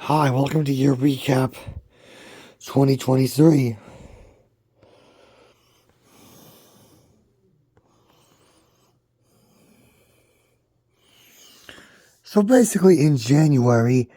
Hi, welcome to your recap 2023. So basically, in January,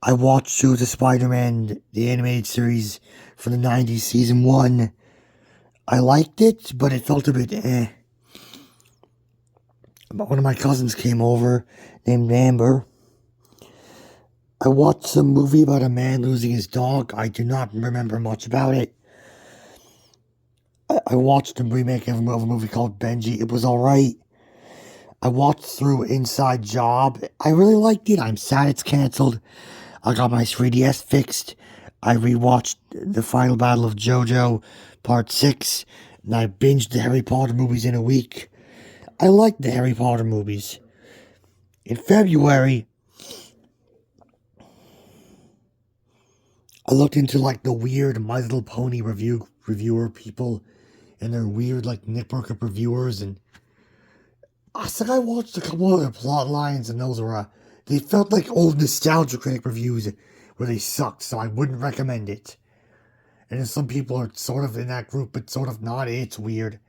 I watched through the Spider-Man, the animated series from the 90s, season 1. I liked it, but it felt a bit But one of my cousins came over, named Amber. I watched some movie about a man losing his dog. I do not remember much about it. I watched a remake of a movie called Benji. It was alright. I watched through Inside Job. I really liked it. I'm sad it's cancelled. I got my 3DS fixed. I rewatched the final battle of JoJo Part 6. And I binged the Harry Potter movies in a week. I liked the Harry Potter movies. In February, I looked into like the weird My Little Pony reviewer people and their weird like network of reviewers, and I watched a couple other plot lines, and those were they felt like old Nostalgia Critic reviews where they sucked, so I wouldn't recommend it. And then some people are sort of in that group, but sort of not. It's weird.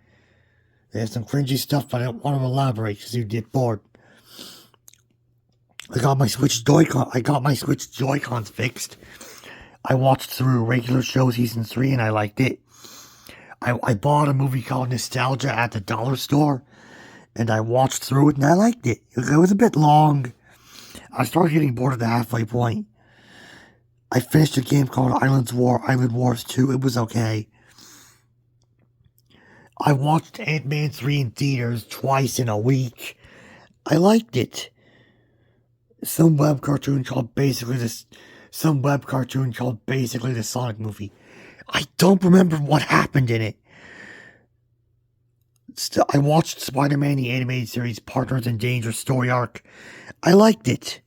There's some cringy stuff, but I don't want to elaborate because you get bored. I got my Switch Joy-Cons fixed. I watched through regular show season 3 and I liked it. I bought a movie called Nostalgia at the dollar store and I watched through it and I liked it. It was a bit long. I started getting bored at the halfway point. I finished a game called Island Wars 2. It was okay. I watched Ant-Man 3 in theaters twice in a week. I liked it. Some web cartoon called basically the Sonic movie. I don't remember what happened in it. Still, I watched Spider-Man the animated series Partners in Danger story arc. I liked it.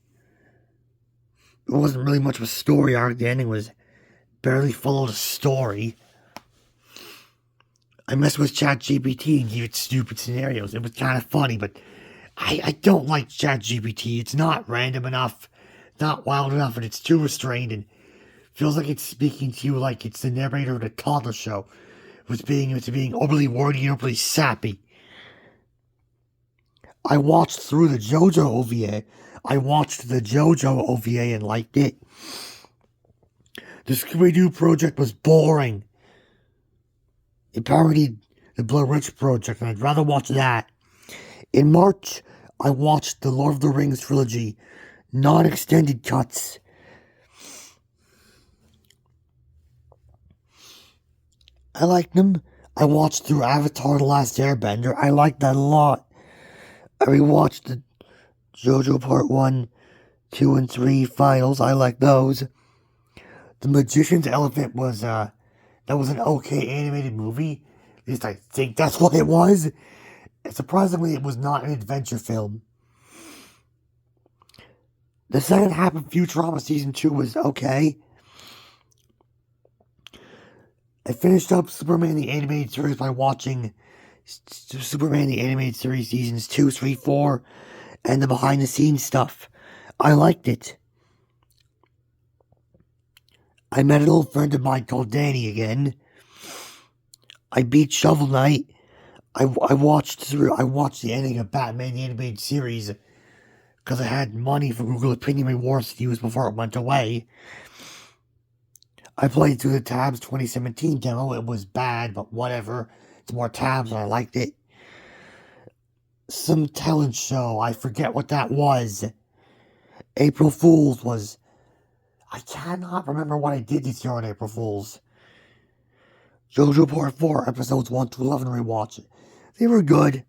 It wasn't really much of a story arc. The ending was barely followed a story. I messed with ChatGPT and gave it stupid scenarios. It was kind of funny, but I don't like ChatGPT. It's not random enough, not wild enough, and it's too restrained and feels like it's speaking to you like it's the narrator of a toddler show. It's being overly wordy and overly sappy. I watched through the JoJo OVA. I watched the JoJo OVA and liked it. The Scooby-Doo project was boring. It parodied the Blair Witch Project, and I'd rather watch that. In March, I watched the Lord of the Rings trilogy, non-extended cuts. I liked them. I watched through Avatar The Last Airbender. I liked that a lot. I rewatched the JoJo Part 1, 2, and 3 finals. I like those. The Magician's Elephant was, that was an okay animated movie. At least I think that's what it was. And surprisingly, it was not an adventure film. The second half of Futurama Season 2 was okay. I finished up Superman the Animated Series by watching Superman the Animated Series Seasons 2, 3, 4, and the behind the scenes stuff. I liked it. I met an old friend of mine called Danny again. I beat Shovel Knight. I watched the ending of Batman the Animated Series because I had money for Google Opinion Rewards to use before it went away. I played through the Tabs 2017 demo. It was bad, but whatever. It's more tabs and I liked it. Some talent show. I forget what that was. April Fool's was... I cannot remember what I did this year on April Fool's. JoJo Part 4, episodes 1 to 11 rewatch. They were good.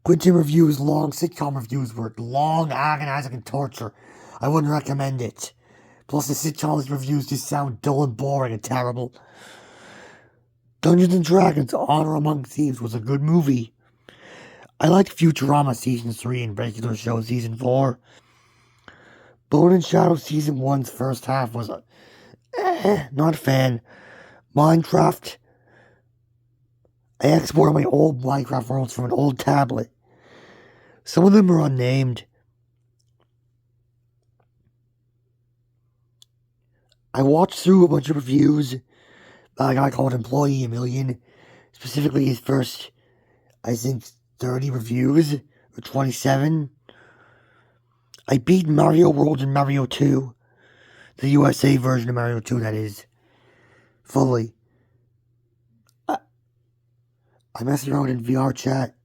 Quentin reviews, long sitcom reviews were long, agonizing, and torture. I wouldn't recommend it. Plus, the sitcom reviews just sound dull and boring and terrible. Dungeons and Dragons: Honor Among Thieves was a good movie. I liked Futurama Season 3 and Regular Show Season 4. Bone and Shadow Season 1's first half was not a fan. Minecraft. I exported my old Minecraft worlds from an old tablet. Some of them are unnamed. I watched through a bunch of reviews by a guy called Employee a Million, specifically his first, I think, 30 reviews, or 27. I beat Mario World and Mario 2, the USA version of Mario 2, that is, fully. I messed around in VR chat.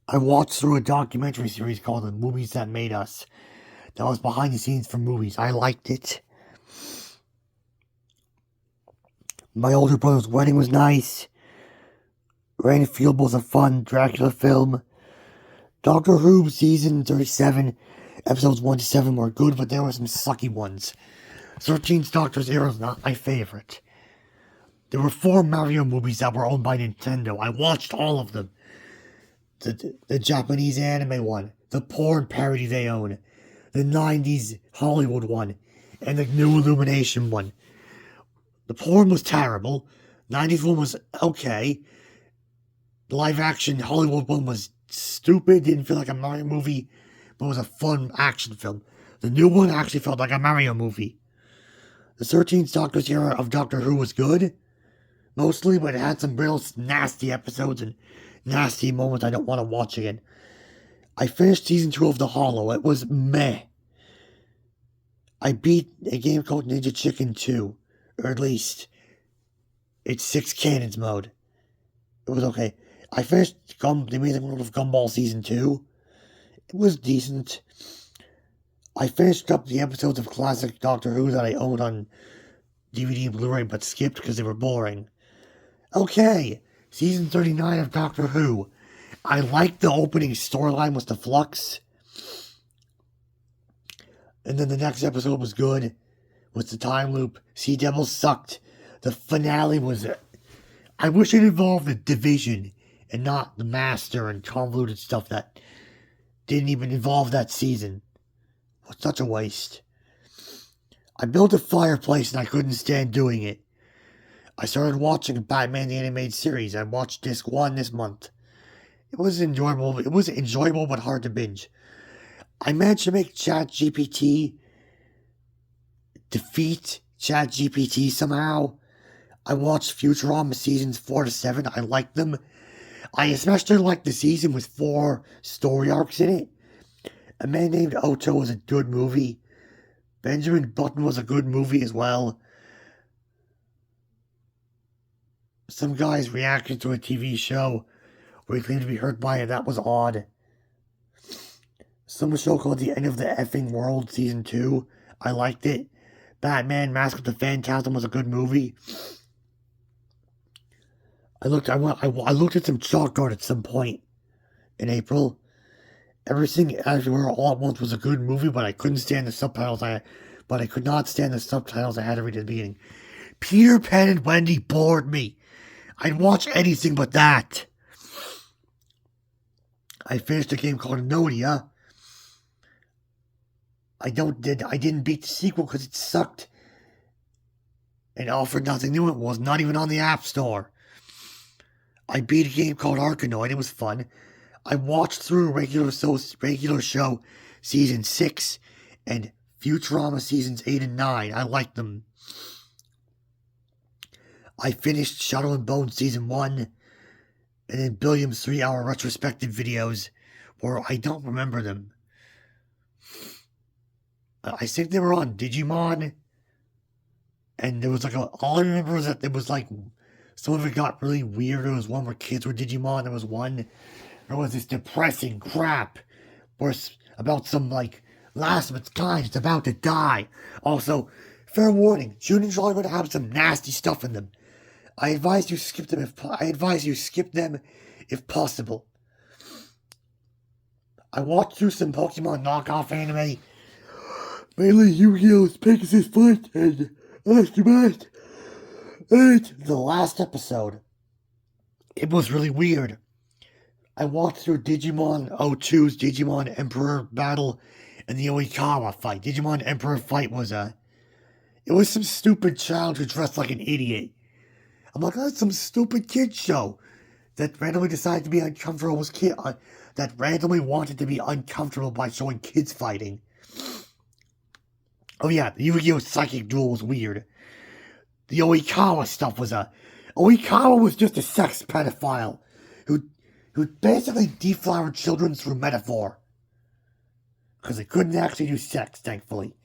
I watched through a documentary series called The Movies That Made Us. That was behind the scenes for movies. I liked it. My older brother's wedding was nice. Rain Field was a fun Dracula film. Doctor Who season 37, episodes 1 to 7 were good, but there were some sucky ones. 13th Doctor's era is not my favorite. There were 4 Mario movies that were owned by Nintendo. I watched all of them. The Japanese anime one, the porn parody they own, the 90s Hollywood one, and the new Illumination one. The porn was terrible. 90s one was okay. The live action Hollywood one was stupid, didn't feel like a Mario movie, but it was a fun action film. The new one actually felt like a Mario movie. The 13th Doctor's era of Doctor Who was good, mostly, but it had some real nasty episodes and nasty moments I don't want to watch again. I finished season 2 of The Hollow. It was meh. I beat a game called Ninja Chicken 2, or at least it's 6 cannons mode. It was okay. I finished The Amazing World of Gumball season 2. It was decent. I finished up the episodes of classic Doctor Who that I owned on DVD and Blu-ray but skipped because they were boring. Okay, season 39 of Doctor Who. I liked the opening storyline with the Flux. And then the next episode was good. With the time loop. Sea Devil sucked. The finale was... I wish it involved the Division and not the Master and convoluted stuff that didn't even involve that season. It was such a waste. I built a fireplace and I couldn't stand doing it. I started watching Batman the Animated Series. I watched Disc 1 this month. It was enjoyable but hard to binge. I managed to make ChatGPT defeat ChatGPT somehow. I watched Futurama seasons 4 to 7. I liked them. I especially liked the season with 4 story arcs in it. A Man Named Otto was a good movie. Benjamin Button was a good movie as well. Some guy's reaction to a TV show where he claimed to be hurt by it, that was odd. Some show called The End of the Effing World season 2. I liked it. Batman Mask of the Phantasm was a good movie. I looked at some chalk art at some point in April. Everything Everywhere All at Once was a good movie, but I couldn't stand the subtitles. But I could not stand the subtitles I had to read at the beginning. Peter Pan and Wendy bored me. I'd watch anything but that. I finished a game called Nodia. I didn't beat the sequel because it sucked. It offered nothing new. It was not even on the App Store. I beat a game called Arkanoid. It was fun. I watched through regular show season 6 and Futurama seasons 8 and 9. I liked them. I finished Shadow and Bone season 1 and then Billiam's 3-hour retrospective videos where I don't remember them. I think they were on Digimon. And there was all I remember was that there was some of it got really weird. There was one where kids were Digimon. There was one, there was this depressing crap where about some last of its kind is about to die. Also, fair warning, June and July are going to have some nasty stuff in them. I advise you skip them if possible. I watched through some Pokemon knockoff anime. Mainly Yu-Gi-Oh's Pegasus Fight and Aftermath. And the last episode, it was really weird. I watched through Digimon 02's Digimon Emperor battle and the Oikawa fight. Digimon Emperor fight was it was some stupid child who dressed like an idiot. I'm like, that's some stupid kid show. that randomly decided to be uncomfortable was that randomly wanted to be uncomfortable by showing kids fighting. Oh yeah, the Yu-Gi-Oh! Psychic Duel was weird. The Oikawa stuff was Oikawa was just a sex pedophile who basically deflowered children through metaphor. Because they couldn't actually do sex, thankfully.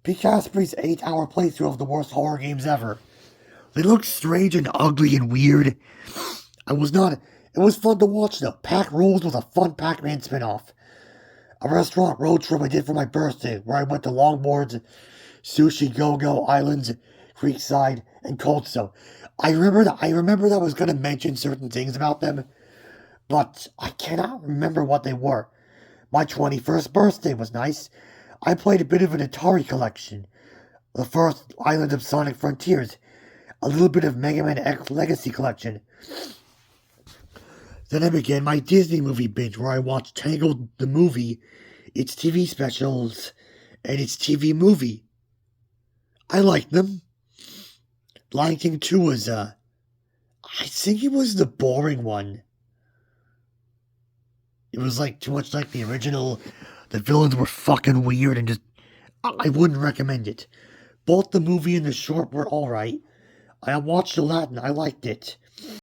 Pete Caspery's 8-hour playthrough of the worst horror games ever. They looked strange and ugly and weird. It was fun to watch though. Pac Rules was a fun Pac-Man spin-off. A restaurant road trip I did for my birthday, where I went to Longboards, Sushi Go-Go Islands, Creekside, and Coldstone. I remember that I was going to mention certain things about them, but I cannot remember what they were. My 21st birthday was nice. I played a bit of an Atari collection, the first Island of Sonic Frontiers, a little bit of Mega Man X Legacy Collection. Then I began my Disney movie binge, where I watched Tangled the movie, its TV specials, and its TV movie. I liked them. Lion King 2 was, I think it was the boring one. It was like too much like the original. The villains were fucking weird and just, I wouldn't recommend it. Both the movie and the short were alright. I watched the Latin, I liked it.